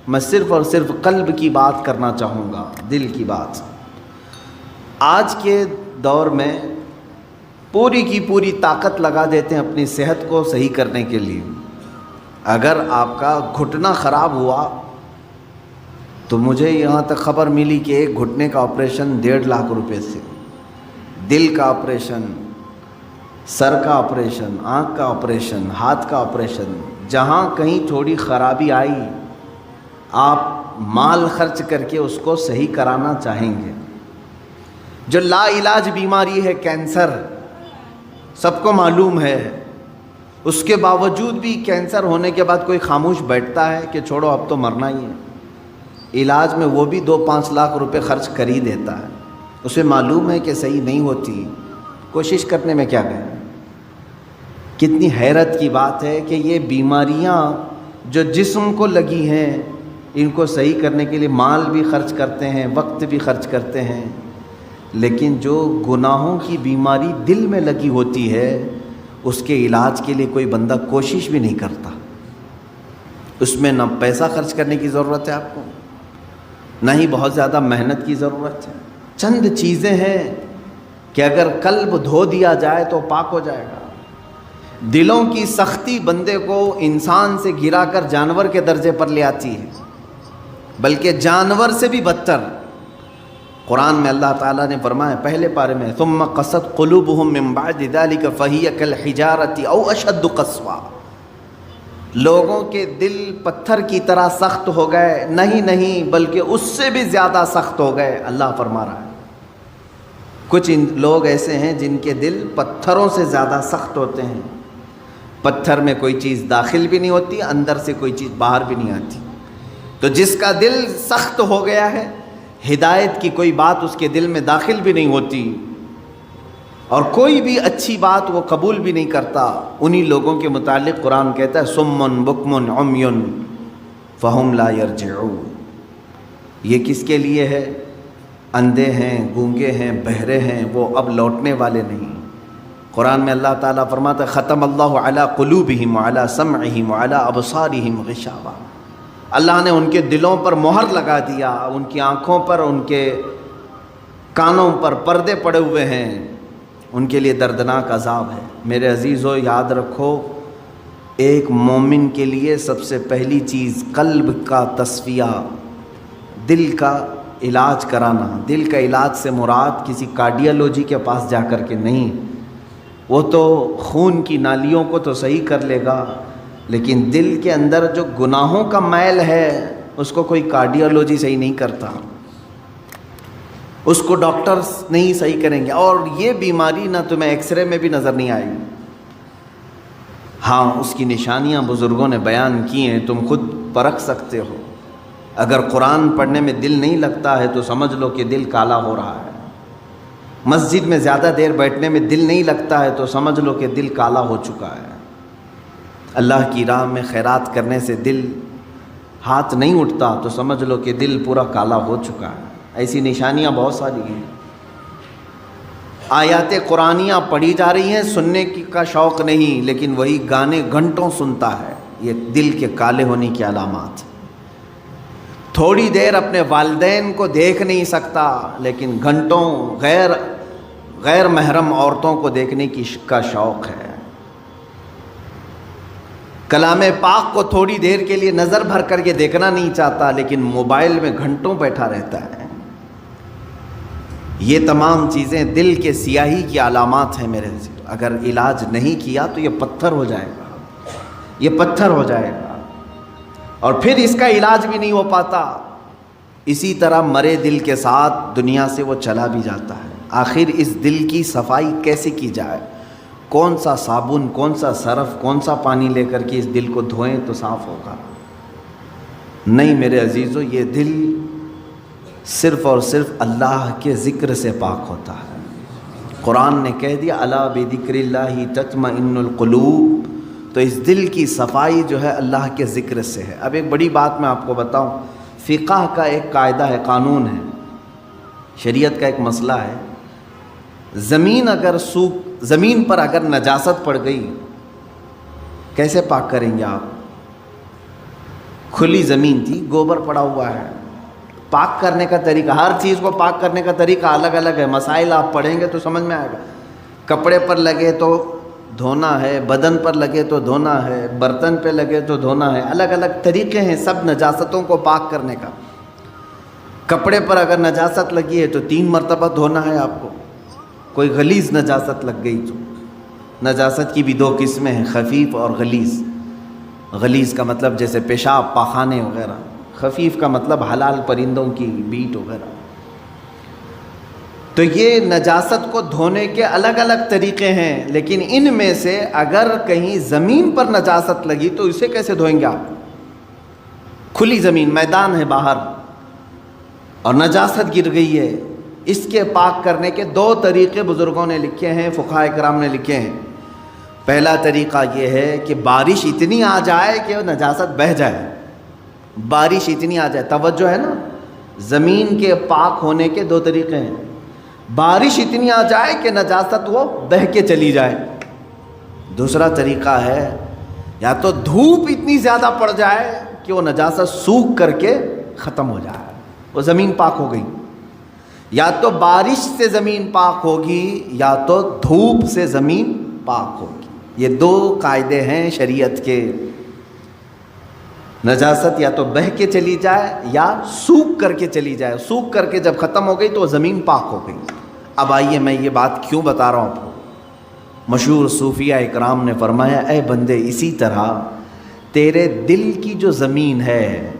میں صرف اور صرف قلب کی بات کرنا چاہوں گا، دل کی بات۔ آج کے دور میں پوری کی پوری طاقت لگا دیتے ہیں اپنی صحت کو صحیح کرنے کے لیے۔ اگر آپ کا گھٹنا خراب ہوا تو مجھے یہاں تک خبر ملی کہ ایک گھٹنے کا آپریشن 1.5 لاکھ روپے سے، دل کا آپریشن، سر کا آپریشن، آنکھ کا آپریشن، ہاتھ کا آپریشن، جہاں کہیں تھوڑی خرابی آئی آپ مال خرچ کر کے اس کو صحیح کرانا چاہیں گے۔ جو لا علاج بیماری ہے کینسر، سب کو معلوم ہے، اس کے باوجود بھی کینسر ہونے کے بعد کوئی خاموش بیٹھتا ہے کہ چھوڑو اب تو مرنا ہی ہے؟ علاج میں وہ بھی 2-5 لاکھ روپے خرچ کر ہی دیتا ہے، اسے معلوم ہے کہ صحیح نہیں ہوتی، کوشش کرنے میں کیا گئے۔ کتنی حیرت کی بات ہے کہ یہ بیماریاں جو جسم کو لگی ہیں ان کو صحیح کرنے کے لیے مال بھی خرچ کرتے ہیں، وقت بھی خرچ کرتے ہیں، لیکن جو گناہوں کی بیماری دل میں لگی ہوتی ہے اس کے علاج کے لیے کوئی بندہ کوشش بھی نہیں کرتا۔ اس میں نہ پیسہ خرچ کرنے کی ضرورت ہے آپ کو، نہ ہی بہت زیادہ محنت کی ضرورت ہے۔ چند چیزیں ہیں کہ اگر قلب دھو دیا جائے تو پاک ہو جائے گا۔ دلوں کی سختی بندے کو انسان سے گرا کر جانور کے درجے پر لے آتی ہے، بلکہ جانور سے بھی بدتر۔ قرآن میں اللہ تعالیٰ نے فرمایا پہلے پارے میں، ثم قست قلوبہم من بعد ذلک فہی کالحجارۃ او اشد قسوا، لوگوں کے دل پتھر کی طرح سخت ہو گئے، نہیں بلکہ اس سے بھی زیادہ سخت ہو گئے، اللہ فرما رہا ہے۔ کچھ لوگ ایسے ہیں جن کے دل پتھروں سے زیادہ سخت ہوتے ہیں، پتھر میں کوئی چیز داخل بھی نہیں ہوتی، اندر سے کوئی چیز باہر بھی نہیں آتی۔ تو جس کا دل سخت ہو گیا ہے، ہدایت کی کوئی بات اس کے دل میں داخل بھی نہیں ہوتی اور کوئی بھی اچھی بات وہ قبول بھی نہیں کرتا، انہی لوگوں کے متعلق قرآن کہتا ہے صم بکم عمی فہم لا یرجعون۔ یہ کس کے لیے ہے؟ اندھے ہیں، گونگے ہیں، بہرے ہیں، وہ اب لوٹنے والے نہیں۔ قرآن میں اللہ تعالیٰ فرماتا ہے ختم اللہ علی قلوبہم وعلی سمعہم وعلی ابصارہم غشاوہ، اللہ نے ان کے دلوں پر مہر لگا دیا، ان کی آنکھوں پر، ان کے کانوں پر پردے پڑے ہوئے ہیں، ان کے لیے دردناک عذاب ہے۔ میرے عزیزو یاد رکھو، ایک مومن کے لیے سب سے پہلی چیز قلب کا تصفیہ، دل کا علاج کرانا۔ دل کا علاج سے مراد کسی کارڈیالوجی کے پاس جا کر کے نہیں، وہ تو خون کی نالیوں کو تو صحیح کر لے گا، لیکن دل کے اندر جو گناہوں کا میل ہے اس کو کوئی کارڈیالوجی صحیح نہیں کرتا، اس کو ڈاکٹرز نہیں صحیح کریں گے۔ اور یہ بیماری نہ تمہیں ایکس رے میں بھی نظر نہیں آئے گی، ہاں اس کی نشانیاں بزرگوں نے بیان کی ہیں، تم خود پرکھ سکتے ہو۔ اگر قرآن پڑھنے میں دل نہیں لگتا ہے تو سمجھ لو کہ دل کالا ہو رہا ہے، مسجد میں زیادہ دیر بیٹھنے میں دل نہیں لگتا ہے تو سمجھ لو کہ دل کالا ہو چکا ہے، اللہ کی راہ میں خیرات کرنے سے دل ہاتھ نہیں اٹھتا تو سمجھ لو کہ دل پورا کالا ہو چکا ہے۔ ایسی نشانیاں بہت ساری ہیں۔ آیات قرآنیاں پڑھی جا رہی ہیں، سننے کا شوق نہیں، لیکن وہی گانے گھنٹوں سنتا ہے، یہ دل کے کالے ہونے کی علامات۔ تھوڑی دیر اپنے والدین کو دیکھ نہیں سکتا، لیکن گھنٹوں غیر محرم عورتوں کو دیکھنے کا شوق ہے۔ کلام پاک کو تھوڑی دیر کے لیے نظر بھر کر کے دیکھنا نہیں چاہتا، لیکن موبائل میں گھنٹوں بیٹھا رہتا ہے۔ یہ تمام چیزیں دل کے سیاہی کی علامات ہیں میرے عزیز۔ اگر علاج نہیں کیا تو یہ پتھر ہو جائے گا، یہ پتھر ہو جائے گا، اور پھر اس کا علاج بھی نہیں ہو پاتا۔ اسی طرح مرے دل کے ساتھ دنیا سے وہ چلا بھی جاتا ہے۔ آخر اس دل کی صفائی کیسے کی جائے؟ کون سا صابن، کون سا سرف، کون سا پانی لے کر کے اس دل کو دھوئیں تو صاف ہوگا؟ نہیں میرے عزیزو، یہ دل صرف اور صرف اللہ کے ذکر سے پاک ہوتا ہے۔ قرآن نے کہہ دیا الا بذکر اللہ تطمئن القلوب، تو اس دل کی صفائی جو ہے اللہ کے ذکر سے ہے۔ اب ایک بڑی بات میں آپ کو بتاؤں، فقہ کا ایک قاعدہ ہے، قانون ہے، شریعت کا ایک مسئلہ ہے، زمین پر اگر نجاست پڑ گئی کیسے پاک کریں گے آپ؟ کھلی زمین تھی، گوبر پڑا ہوا ہے. پاک کرنے کا طریقہ، ہر چیز کو پاک کرنے کا طریقہ الگ الگ ہے. مسائل آپ پڑھیں گے تو سمجھ میں آئے گا. کپڑے پر لگے تو دھونا ہے، بدن پر لگے تو دھونا ہے، برتن پہ لگے تو دھونا ہے. الگ الگ طریقے ہیں سب نجاستوں کو پاک کرنے کا. کپڑے پر اگر نجاست لگی ہے تو 3 مرتبہ دھونا ہے آپ کو. کوئی غلیظ نجاست لگ گئی تو، نجاست کی بھی 2 قسمیں ہیں، خفیف اور غلیظ. غلیظ کا مطلب جیسے پیشاب، پاخانے وغیرہ. خفیف کا مطلب حلال پرندوں کی بیٹ وغیرہ. تو یہ نجاست کو دھونے کے الگ الگ طریقے ہیں، لیکن ان میں سے اگر کہیں زمین پر نجاست لگی تو اسے کیسے دھوئیں گے آپ؟ کھلی زمین، میدان ہے باہر اور نجاست گر گئی ہے، اس کے پاک کرنے کے 2 طریقے بزرگوں نے لکھے ہیں، فقہاء کرام نے لکھے ہیں. پہلا طریقہ یہ ہے کہ بارش اتنی آ جائے کہ نجاست بہہ جائے. بارش اتنی آ جائے، توجہ ہے نا، زمین کے پاک ہونے کے 2 طریقے ہیں. بارش اتنی آ جائے کہ نجاست وہ بہہ کے چلی جائے. دوسرا طریقہ ہے یا تو دھوپ اتنی زیادہ پڑ جائے کہ وہ نجاست سوکھ کر کے ختم ہو جائے، وہ زمین پاک ہو گئی. یا تو بارش سے زمین پاک ہوگی یا تو دھوپ سے زمین پاک ہوگی. یہ 2 قاعدے ہیں شریعت کے. نجاست یا تو بہہ کے چلی جائے یا سوکھ کر کے چلی جائے. سوکھ کر کے جب ختم ہو گئی تو وہ زمین پاک ہو گئی. اب آئیے میں یہ بات کیوں بتا رہا ہوں آپ کو. مشہور صوفیہ اکرام نے فرمایا، اے بندے، اسی طرح تیرے دل کی جو زمین ہے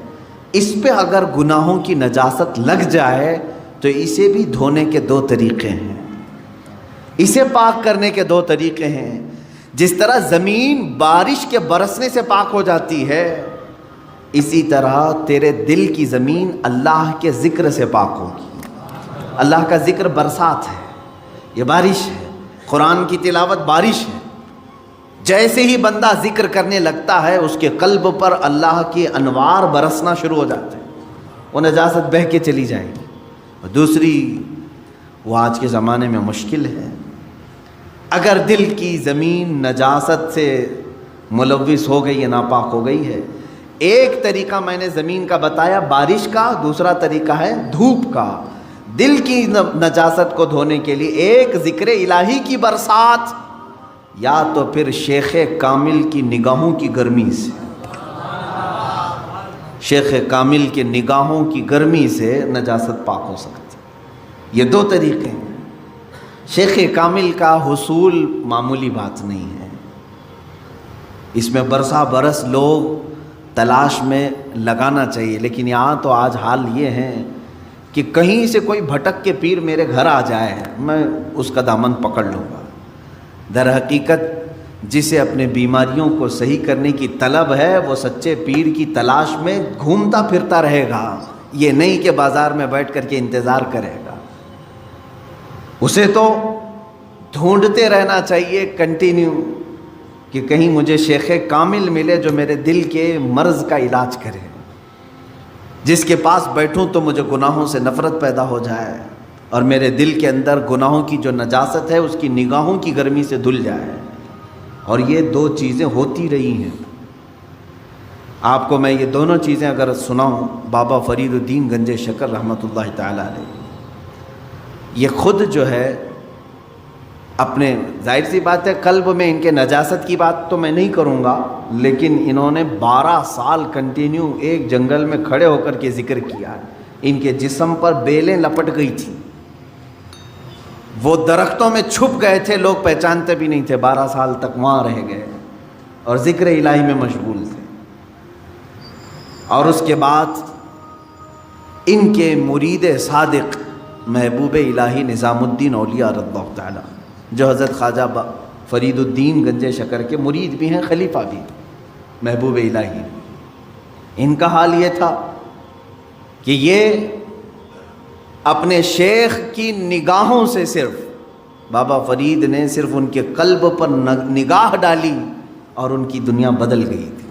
اس پہ اگر گناہوں کی نجاست لگ جائے تو اسے بھی دھونے کے 2 طریقے ہیں، اسے پاک کرنے کے 2 طریقے ہیں. جس طرح زمین بارش کے برسنے سے پاک ہو جاتی ہے، اسی طرح تیرے دل کی زمین اللہ کے ذکر سے پاک ہوگی. اللہ کا ذکر برسات ہے، یہ بارش ہے. قرآن کی تلاوت بارش ہے. جیسے ہی بندہ ذکر کرنے لگتا ہے اس کے قلب پر اللہ کی انوار برسنا شروع ہو جاتے ہیں، وہ نجاست بہہ کے چلی جائے گی. اور دوسری، وہ آج کے زمانے میں مشکل ہے. اگر دل کی زمین نجاست سے ملوث ہو گئی ہے، ناپاک ہو گئی ہے، ایک طریقہ میں نے زمین کا بتایا بارش کا، دوسرا طریقہ ہے دھوپ کا. دل کی نجاست کو دھونے کے لیے ایک ذکر الہی کی برسات، یا تو پھر شیخ کامل کی نگاہوں کی گرمی سے. شیخ کامل کے نگاہوں کی گرمی سے نجاست پاک ہو سکتی. یہ 2 طریقے ہیں. شیخ کامل کا حصول معمولی بات نہیں ہے، اس میں برسا برس لوگ تلاش میں لگانا چاہیے. لیکن یہاں تو آج حال یہ ہے کہ کہیں سے کوئی بھٹک کے پیر میرے گھر آ جائے میں اس کا دامن پکڑ لوں گا. در حقیقت جسے اپنے بیماریوں کو صحیح کرنے کی طلب ہے وہ سچے پیر کی تلاش میں گھومتا پھرتا رہے گا. یہ نہیں کہ بازار میں بیٹھ کر کے انتظار کرے گا. اسے تو ڈھونڈتے رہنا چاہیے کنٹینیو کہ کہیں مجھے شیخ کامل ملے جو میرے دل کے مرض کا علاج کرے، جس کے پاس بیٹھوں تو مجھے گناہوں سے نفرت پیدا ہو جائے اور میرے دل کے اندر گناہوں کی جو نجاست ہے اس کی نگاہوں کی گرمی سے دھل جائے. اور یہ 2 چیزیں ہوتی رہی ہیں. آپ کو میں یہ دونوں چیزیں اگر سناؤں، بابا فرید الدین گنج شکر رحمۃ اللہ تعالی علیہ، یہ خود جو ہے اپنے، ظاہر سی بات ہے قلب میں ان کے نجاست کی بات تو میں نہیں کروں گا، لیکن انہوں نے 12 سال کنٹینیو ایک جنگل میں کھڑے ہو کر کے ذکر کیا. ان کے جسم پر بیلیں لپٹ گئی تھیں، وہ درختوں میں چھپ گئے تھے، لوگ پہچانتے بھی نہیں تھے. 12 سال تک وہاں رہ گئے اور ذکر الہی میں مشغول تھے. اور اس کے بعد ان کے مرید صادق محبوب الہی نظام الدین اولیاء رضی اللہ تعالی، جو حضرت خواجہ فرید الدین گنج شکر کے مرید بھی ہیں، خلیفہ بھی، محبوب الہی، ان کا حال یہ تھا کہ یہ اپنے شیخ کی نگاہوں سے، صرف بابا فرید نے صرف ان کے قلب پر نگاہ ڈالی اور ان کی دنیا بدل گئی تھی.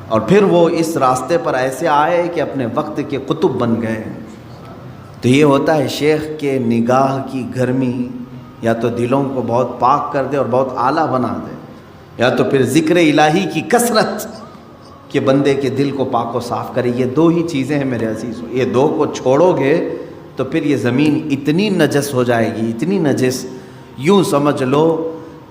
اور پھر وہ اس راستے پر ایسے آئے کہ اپنے وقت کے قطب بن گئے. تو یہ ہوتا ہے شیخ کے نگاہ کی گرمی یا تو دلوں کو بہت پاک کر دے اور بہت اعلیٰ بنا دے، یا تو پھر ذکر الہی کی کثرت کہ بندے کے دل کو پاک و صاف کرے۔ یہ دو ہی چیزیں ہیں میرے عزیزو، یہ دو کو چھوڑو گے تو پھر یہ زمین اتنی نجس ہو جائے گی، اتنی نجس، یوں سمجھ لو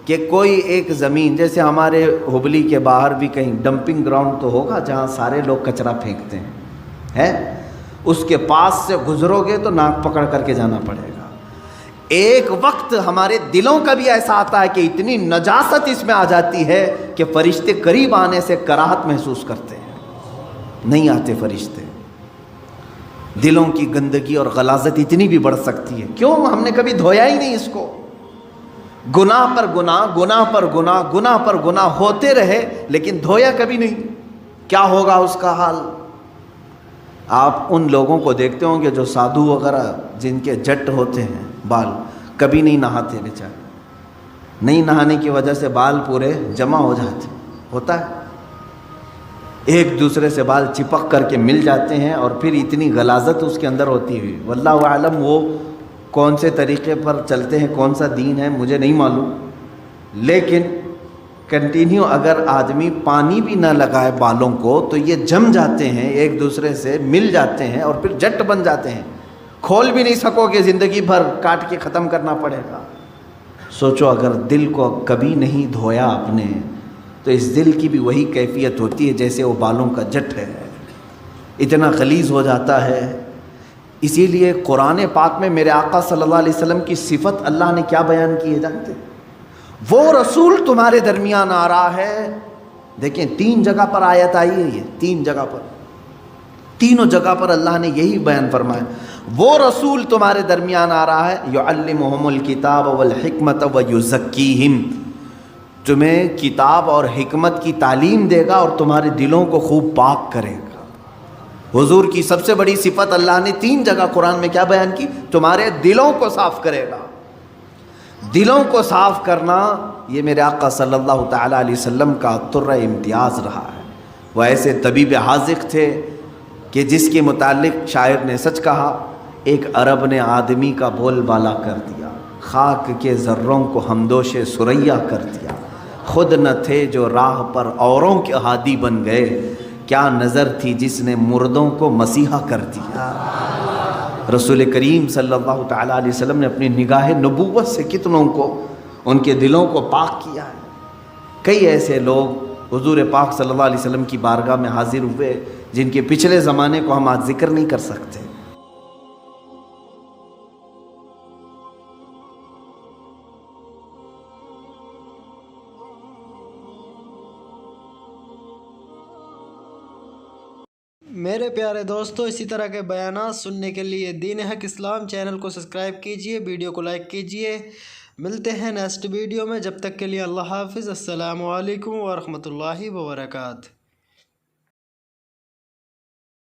کہ کوئی ایک زمین، جیسے ہمارے ہبلی کے باہر بھی کہیں ڈمپنگ گراؤنڈ تو ہوگا جہاں سارے لوگ کچرا پھینکتے ہیں، ہے؟ اس کے پاس سے گزرو گے تو ناک پکڑ کر کے جانا پڑے گا۔ ایک وقت ہمارے دلوں کا بھی ایسا آتا ہے کہ اتنی نجاست اس میں آ جاتی ہے کہ فرشتے قریب آنے سے کراہت محسوس کرتے ہیں، نہیں آتے فرشتے۔ دلوں کی گندگی اور غلاظت اتنی بھی بڑھ سکتی ہے، کیوں؟ ہم نے کبھی دھویا ہی نہیں اس کو، گناہ پر گناہ، گناہ پر گناہ، گناہ پر گناہ ہوتے رہے لیکن دھویا کبھی نہیں، کیا ہوگا اس کا حال؟ آپ ان لوگوں کو دیکھتے ہوں گے جو سادھو وغیرہ جن کے جٹ ہوتے ہیں بال، کبھی نہیں نہاتے بیچارے، نہیں نہانے کی وجہ سے بال پورے جمع ہو جاتے، ہوتا ہے، ایک دوسرے سے بال چپک کر کے مل جاتے ہیں اور پھر اتنی غلاظت اس کے اندر ہوتی ہوئی، واللہ اعلم وہ کون سے طریقے پر چلتے ہیں، کون سا دین ہے مجھے نہیں معلوم، لیکن کنٹینیو اگر آدمی پانی بھی نہ لگائے بالوں کو تو یہ جم جاتے ہیں، ایک دوسرے سے مل جاتے ہیں اور پھر جٹ بن جاتے ہیں، کھول بھی نہیں سکو گے، زندگی بھر کاٹ کے ختم کرنا پڑے گا۔ سوچو اگر دل کو کبھی نہیں دھویا آپ نے تو اس دل کی بھی وہی کیفیت ہوتی ہے جیسے وہ بالوں کا جٹ ہے، اتنا غلیظ ہو جاتا ہے۔ اسی لیے قرآن پاک میں میرے آقا صلی اللہ علیہ وسلم کی صفت اللہ نے کیا بیان کی ہے جانتے؟ وہ رسول تمہارے درمیان آ رہا ہے، دیکھیں 3 جگہ پر آیت آئی ہے، یہ 3 جگہ پر، تینوں جگہ پر اللہ نے یہی بیان فرمایا، وہ رسول تمہارے درمیان آ رہا ہے، یعلمہم الکتاب والحکمت ویزکیہم، تمہیں کتاب اور حکمت کی تعلیم دے گا اور تمہارے دلوں کو خوب پاک کرے گا۔ حضور کی سب سے بڑی صفت اللہ نے 3 جگہ قرآن میں کیا بیان کی؟ تمہارے دلوں کو صاف کرے گا۔ دلوں کو صاف کرنا یہ میرے آقا صلی اللہ تعالیٰ علیہ وسلم کا طرہ امتیاز رہا ہے۔ وہ ایسے طبیب حاذق تھے کہ جس کے متعلق شاعر نے سچ کہا، ایک عرب نے آدمی کا بول بالا کر دیا، خاک کے ذروں کو ہمدوش ثریا کر دیا، خود نہ تھے جو راہ پر اوروں کے ہادی بن گئے، کیا نظر تھی جس نے مردوں کو مسیحا کر دیا۔ رسول کریم صلی اللہ تعالیٰ علیہ وسلم نے اپنی نگاہ نبوت سے کتنوں کو ان کے دلوں کو پاک کیا ہے۔ کئی ایسے لوگ حضور پاک صلی اللہ علیہ وسلم کی بارگاہ میں حاضر ہوئے جن کے پچھلے زمانے کو ہم آج ذکر نہیں کر سکتے۔ میرے پیارے دوستو، اسی طرح کے بیانات سننے کے لیے دین حق اسلام چینل کو سبسکرائب کیجئے، ویڈیو کو لائک کیجئے۔ ملتے ہیں نیکسٹ ویڈیو میں، جب تک کے لیے اللہ حافظ، السلام علیکم ورحمۃ اللہ وبرکاتہ۔